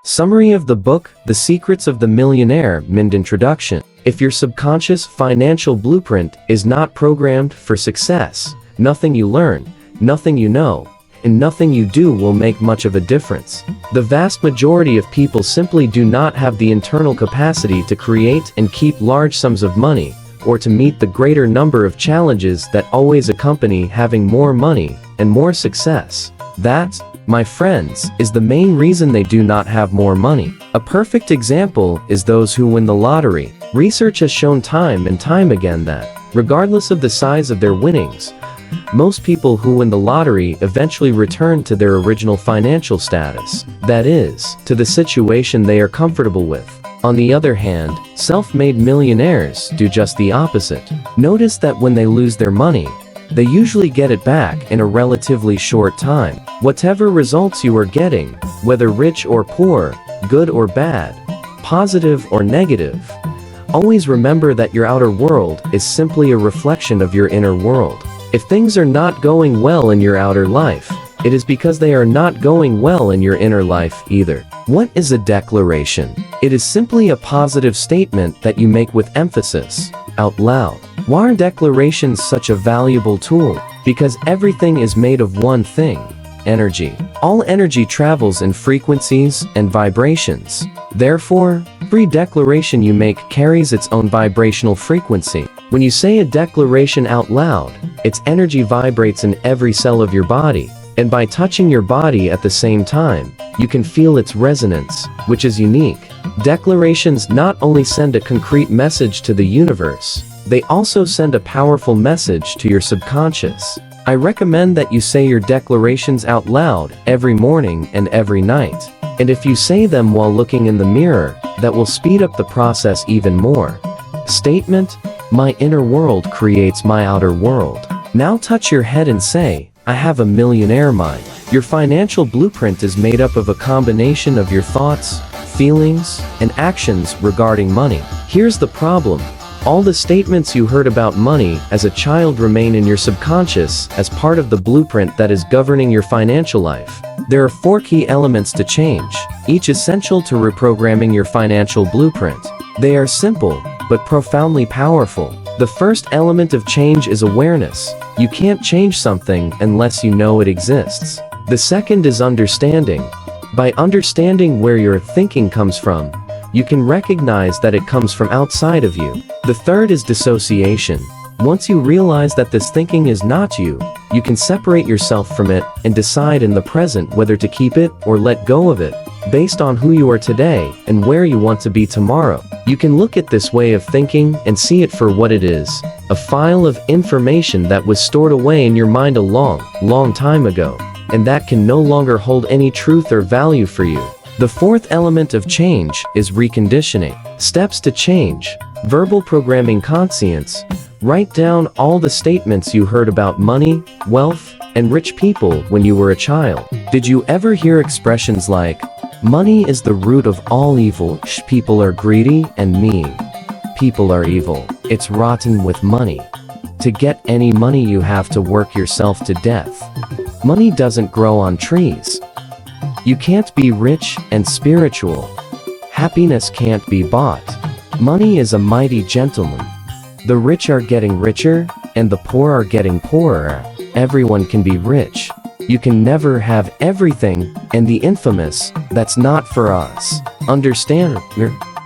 Summary of the book, The Secrets of the Millionaire. Mint introduction. If your subconscious financial blueprint is not programmed for success, nothing you learn, nothing you know, and nothing you do will make much of a difference. The vast majority of people simply do not have the internal capacity to create and keep large sums of money, or to meet the greater number of challenges that always accompany having more money and more success. That, my friends, is the main reason they do not have more money. A perfect example is those who win the lottery. Research has shown time and time again that, regardless of the size of their winnings, most people who win the lottery eventually return to their original financial status. That is, to the situation they are comfortable with. On the other hand, self-made millionaires do just the opposite. Notice that when they lose their money, they usually get it back in a relatively short time. Whatever results you are getting, whether rich or poor, good or bad, positive or negative, always remember that your outer world is simply a reflection of your inner world. If things are not going well in your outer life, it is because they are not going well in your inner life either. What is a declaration? It is simply a positive statement that you make with emphasis, out loud. Why are declarations such a valuable tool? Because everything is made of one thing: energy. All energy travels in frequencies and vibrations. Therefore, every declaration you make carries its own vibrational frequency. When you say a declaration out loud, its energy vibrates in every cell of your body, and by touching your body at the same time, you can feel its resonance, which is unique. Declarations not only send a concrete message to the universe, they also send a powerful message to your subconscious. I recommend that you say your declarations out loud every morning and every night. And if you say them while looking in the mirror, that will speed up the process even more. Statement: my inner world creates my outer world. Now touch your head and say, I have a millionaire mind. Your financial blueprint is made up of a combination of your thoughts, feelings, and actions regarding money. Here's the problem. All the statements you heard about money as a child remain in your subconscious as part of the blueprint that is governing your financial life. There are 4 key elements to change, each essential to reprogramming your financial blueprint. They are simple, but profoundly powerful. The first element of change is awareness. You can't change something unless you know it exists. The second is understanding. By understanding where your thinking comes from, you can recognize that it comes from outside of you. The third is dissociation. Once you realize that this thinking is not you, you can separate yourself from it and decide in the present whether to keep it or let go of it, based on who you are today and where you want to be tomorrow. You can look at this way of thinking and see it for what it is: a file of information that was stored away in your mind a long time ago, and that can no longer hold any truth or value for you. The fourth element of change is reconditioning. Steps to change: verbal programming conscience. Write down all the statements you heard about money, wealth, and rich people when you were a child. Did you ever hear expressions like, money is the root of all evil, people are greedy and mean, people are evil, it's rotten with money, to get any money you have to work yourself to death, money doesn't grow on trees, you can't be rich and spiritual, happiness can't be bought, money is a mighty gentleman, the rich are getting richer, and the poor are getting poorer. Everyone can be rich. You can never have everything, and the infamous, that's not for us. Understand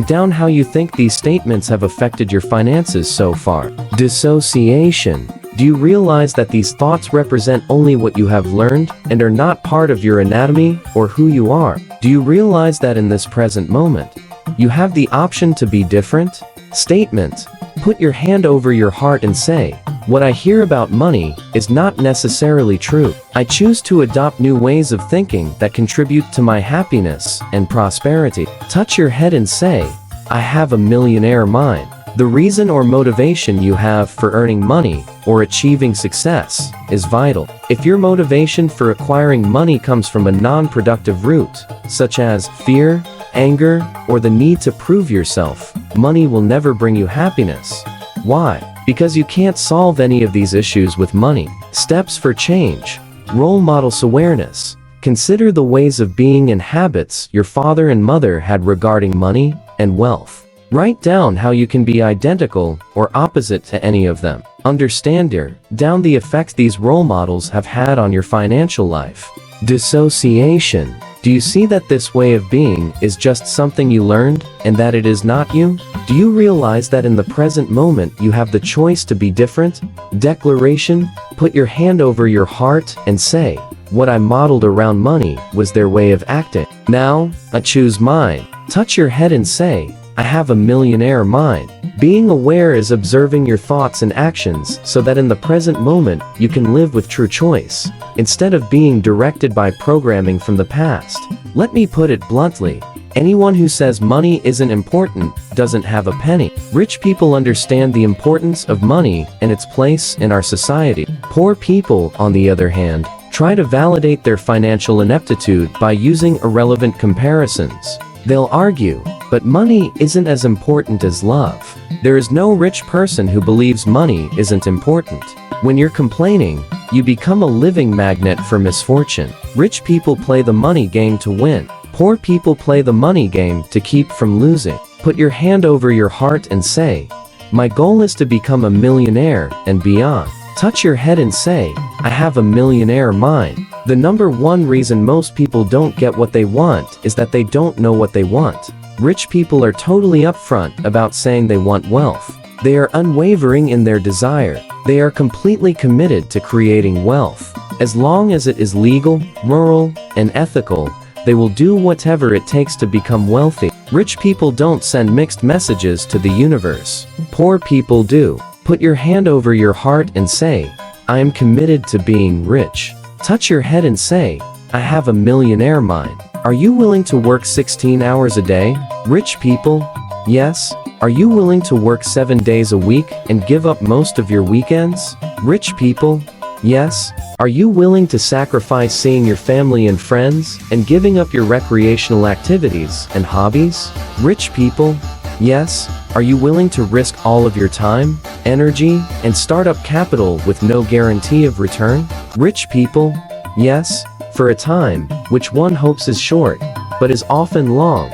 down how you think these statements have affected your finances so far. Dissociation. Do you realize that these thoughts represent only what you have learned, and are not part of your anatomy, or who you are? Do you realize that in this present moment, you have the option to be different? Statement. Put your hand over your heart and say, what I hear about money is not necessarily true. I choose to adopt new ways of thinking that contribute to my happiness and prosperity. Touch your head and say, I have a millionaire mind. The reason or motivation you have for earning money or achieving success is vital. If your motivation for acquiring money comes from a non-productive route, such as fear, anger, or the need to prove yourself, money will never bring you happiness. Why? Because you can't solve any of these issues with money. Steps for change. Role models awareness. Consider the ways of being and habits your father and mother had regarding money and wealth. Write down how you can be identical or opposite to any of them. Understand down the effect these role models have had on your financial life. Dissociation. Do you see that this way of being is just something you learned, and that it is not you? Do you realize that in the present moment you have the choice to be different? Declaration. Put your hand over your heart and say, what I modeled around money was their way of acting. Now, I choose mine. Touch your head and say, I have a millionaire mind. Being aware is observing your thoughts and actions so that in the present moment you can live with true choice, instead of being directed by programming from the past. Let me put it bluntly. Anyone who says money isn't important doesn't have a penny. Rich people understand the importance of money and its place in our society. Poor people, on the other hand, try to validate their financial ineptitude by using irrelevant comparisons. They'll argue, but money isn't as important as love. There is no rich person who believes money isn't important. When you're complaining, you become a living magnet for misfortune. Rich people play the money game to win. Poor people play the money game to keep from losing. Put your hand over your heart and say, my goal is to become a millionaire and beyond. Touch your head and say, I have a millionaire mind. The number one reason most people don't get what they want is that they don't know what they want. Rich people are totally upfront about saying they want wealth. They are unwavering in their desire. They are completely committed to creating wealth. As long as it is legal, moral, and ethical, they will do whatever it takes to become wealthy. Rich people don't send mixed messages to the universe. Poor people do. Put your hand over your heart and say, I am committed to being rich. Touch your head and say, I have a millionaire mind. Are you willing to work 16 hours a day? Rich people? Yes. Are you willing to work 7 days a week and give up most of your weekends? Rich people? Yes. Are you willing to sacrifice seeing your family and friends and giving up your recreational activities and hobbies? Rich people? Yes. Are you willing to risk all of your time, energy, and startup capital with no guarantee of return? Rich people? Yes. For a time, which one hopes is short, but is often long.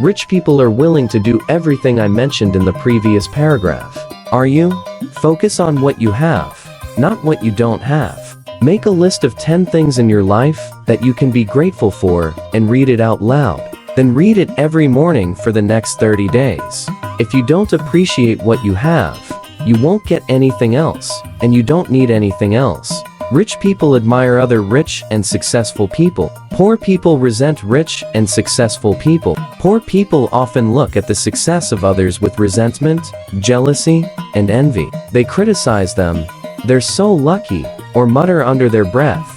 Rich people are willing to do everything I mentioned in the previous paragraph. Are you? Focus on what you have, not what you don't have. Make a list of 10 things in your life that you can be grateful for and read it out loud. Then read it every morning for the next 30 days. If you don't appreciate what you have, you won't get anything else, and you don't need anything else. Rich people admire other rich and successful people. Poor people resent rich and successful people. Poor people often look at the success of others with resentment, jealousy, and envy. They criticize them. They're so lucky, or mutter under their breath,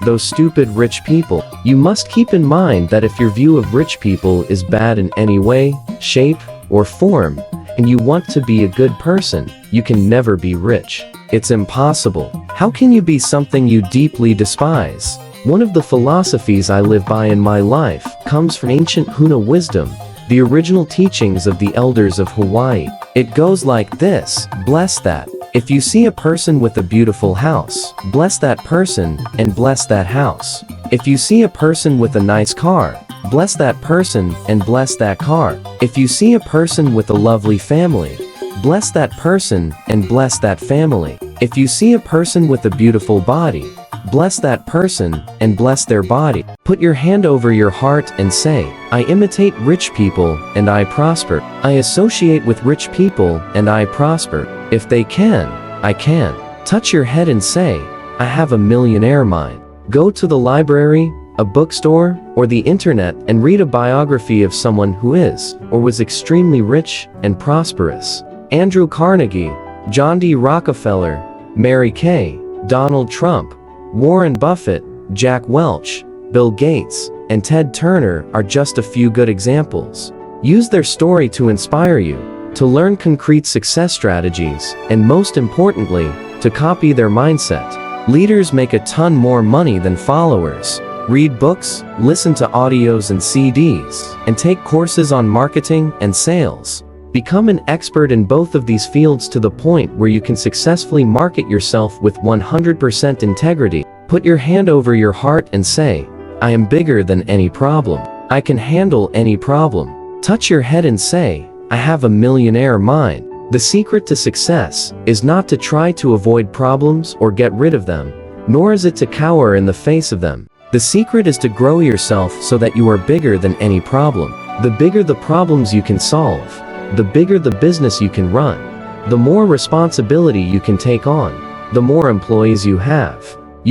those stupid rich people. You must keep in mind that if your view of rich people is bad in any way, shape, or form, and you want to be a good person, you can never be rich. It's impossible. How can you be something you deeply despise? One of the philosophies I live by in my life comes from ancient Huna wisdom, the original teachings of the elders of Hawaii. It goes like this: bless that. If you see a person with a beautiful house, bless that person and bless that house. If you see a person with a nice car, bless that person and bless that car. If you see a person with a lovely family, bless that person and bless that family. If you see a person with a beautiful body, bless that person and bless their body. Put your hand over your heart and say, I imitate rich people and I prosper. I associate with rich people and I prosper. If they can, I can. Touch your head and say, I have a millionaire mind. Go to the library, a bookstore, or the internet and read a biography of someone who is, or was extremely rich and prosperous. Andrew Carnegie, John D. Rockefeller, Mary Kay, Donald Trump, Warren Buffett, Jack Welch, Bill Gates, and Ted Turner are just a few good examples. Use their story to inspire you, to learn concrete success strategies, and most importantly, to copy their mindset. Leaders make a ton more money than followers. Read books, listen to audios and CDs, and take courses on marketing and sales. Become an expert in both of these fields to the point where you can successfully market yourself with 100% integrity. Put your hand over your heart and say, I am bigger than any problem. I can handle any problem. Touch your head and say, I have a millionaire mind. The secret to success is not to try to avoid problems or get rid of them, nor is it to cower in the face of them. The secret is to grow yourself so that you are bigger than any problem. The bigger the problems you can solve, the bigger the business you can run, the more responsibility you can take on, the more employees you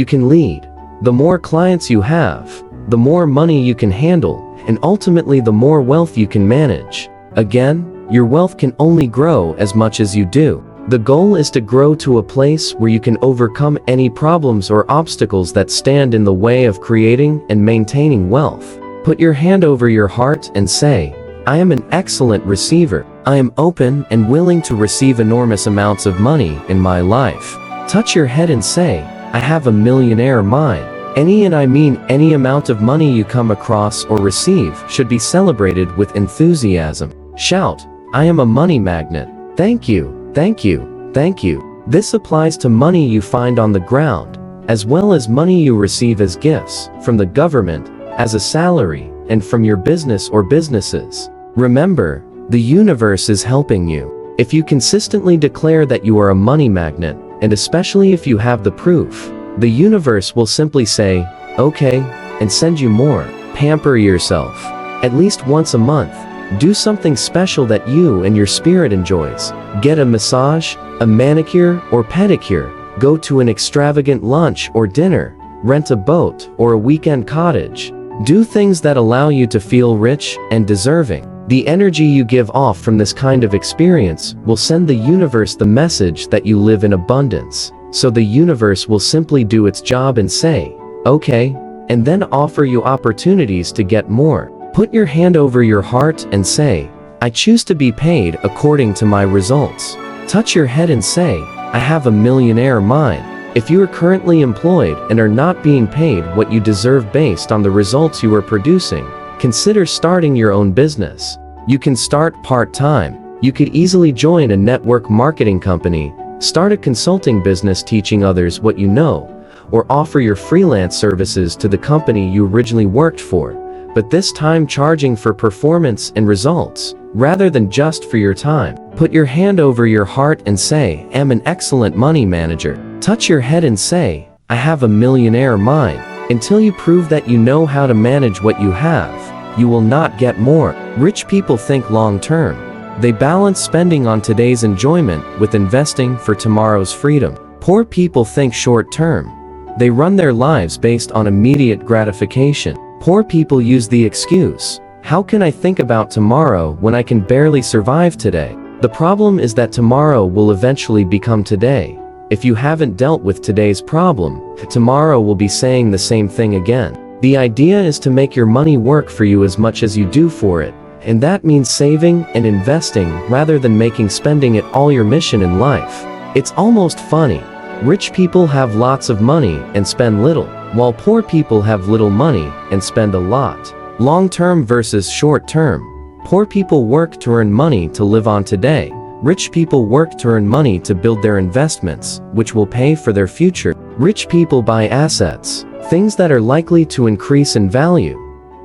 can lead, the more clients you have, the more money you can handle, and ultimately the more wealth you can manage. Again, your wealth can only grow as much as you do. The goal is to grow to a place where you can overcome any problems or obstacles that stand in the way of creating and maintaining wealth. Put your hand over your heart and say, I am an excellent receiver. I am open and willing to receive enormous amounts of money in my life. Touch your head and say, I have a millionaire mind. Any, and I mean any, amount of money you come across or receive should be celebrated with enthusiasm. Shout, I am a money magnet. Thank you, thank you, thank you. This applies to money you find on the ground, as well as money you receive as gifts, from the government, as a salary, and from your business or businesses. Remember, the universe is helping you. If you consistently declare that you are a money magnet, and especially if you have the proof, the universe will simply say, okay, and send you more. Pamper yourself. At least once a month. Do something special that you and your spirit enjoys. Get a massage, a manicure or pedicure. Go to an extravagant lunch or dinner. Rent a boat or a weekend cottage. Do things that allow you to feel rich and deserving. The energy you give off from this kind of experience will send the universe the message that you live in abundance. So the universe will simply do its job and say, okay, and then offer you opportunities to get more. Put your hand over your heart and say, I choose to be paid according to my results. Touch your head and say, I have a millionaire mind. If you are currently employed and are not being paid what you deserve based on the results you are producing, consider starting your own business. You can start part-time. You could easily join a network marketing company, start a consulting business teaching others what you know, or offer your freelance services to the company you originally worked for, but this time charging for performance and results, rather than just for your time. Put your hand over your heart and say, I am an excellent money manager. Touch your head and say, I have a millionaire mind. Until you prove that you know how to manage what you have, you will not get more. Rich people think long-term. They balance spending on today's enjoyment with investing for tomorrow's freedom. Poor people think short-term. They run their lives based on immediate gratification. Poor people use the excuse, how can I think about tomorrow when I can barely survive today? The problem is that tomorrow will eventually become today. If you haven't dealt with today's problem, tomorrow will be saying the same thing again. The idea is to make your money work for you as much as you do for it, and that means saving and investing rather than making spending it all your mission in life. It's almost funny. Rich people have lots of money and spend little, while poor people have little money and spend a lot. Long-term versus short-term. Poor people work to earn money to live on today. Rich people work to earn money to build their investments, which will pay for their future. Rich people buy assets, things that are likely to increase in value.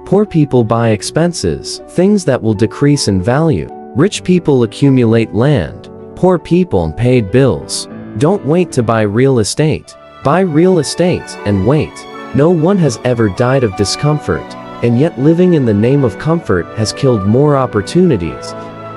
Poor people buy expenses, things that will decrease in value. Rich people accumulate land. Poor people pay bills. Don't wait to buy real estate. Buy real estate and wait. No one has ever died of discomfort, and yet living in the name of comfort has killed more opportunities,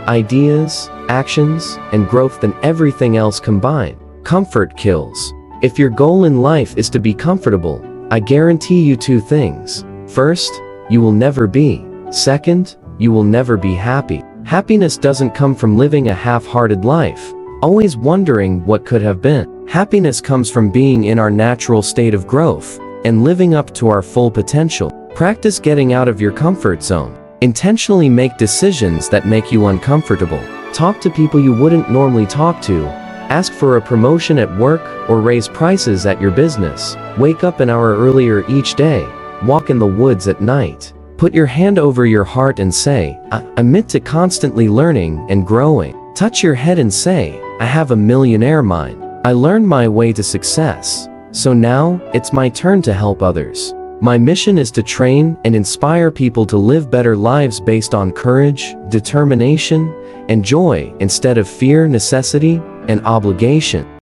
ideas, actions, and growth than everything else combined. Comfort kills. If your goal in life is to be comfortable, I guarantee you two things. First, you will never be. Second, you will never be happy. Happiness doesn't come from living a half-hearted life, always wondering what could have been. Happiness comes from being in our natural state of growth and living up to our full potential. Practice getting out of your comfort zone. Intentionally make decisions that make you uncomfortable. Talk to people you wouldn't normally talk to. Ask for a promotion at work or raise prices at your business. Wake up an hour earlier each day. Walk in the woods at night. Put your hand over your heart and say, I'm meant to constantly learning and growing. Touch your head and say, I have a millionaire mind. I learned my way to success. So now, it's my turn to help others. My mission is to train and inspire people to live better lives based on courage, determination, and joy instead of fear, necessity, and obligation.